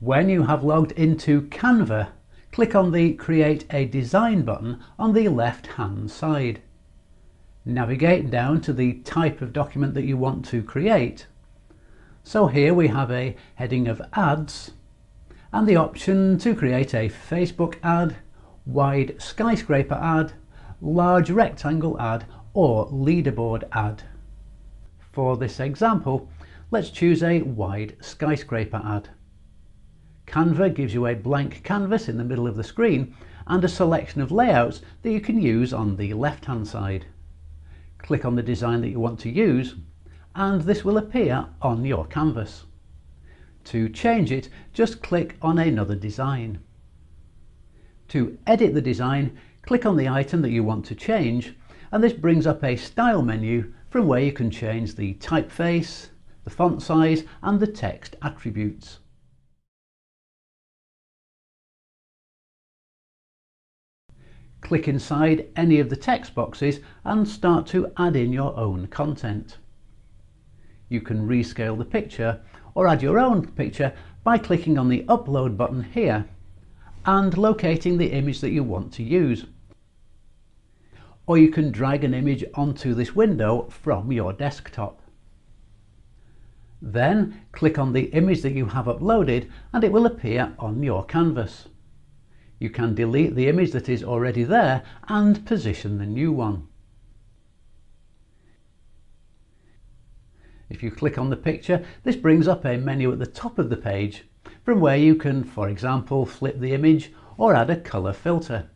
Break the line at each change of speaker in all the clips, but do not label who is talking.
When you have logged into Canva, click on the Create a Design button on the left-hand side. Navigate down to the type of document that you want to create. So here we have a heading of ads and the option to create a Facebook ad, wide skyscraper ad, large rectangle ad or leaderboard ad. For this example, let's choose a wide skyscraper ad. Canva gives you a blank canvas in the middle of the screen and a selection of layouts that you can use on the left-hand side. Click on the design that you want to use and this will appear on your canvas. To change it, just click on another design. To edit the design, click on the item that you want to change and this brings up a style menu from where you can change the typeface, the font size and the text attributes. Click inside any of the text boxes and start to add in your own content. You can rescale the picture or add your own picture by clicking on the upload button here and locating the image that you want to use. Or you can drag an image onto this window from your desktop. Then click on the image that you have uploaded and it will appear on your canvas. You can delete the image that is already there and position the new one. If you click on the picture, this brings up a menu at the top of the page from where you can, for example, flip the image or add a colour filter.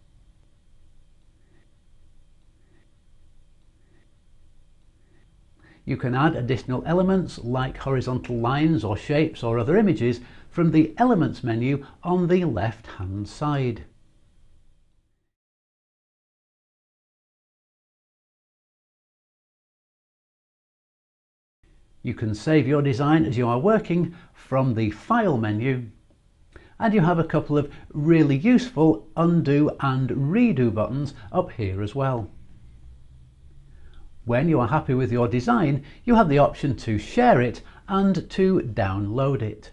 You can add additional elements like horizontal lines or shapes or other images from the Elements menu on the left-hand side. You can save your design as you are working from the File menu, and you have a couple of really useful undo and redo buttons up here as well. When you are happy with your design, you have the option to share it and to download it.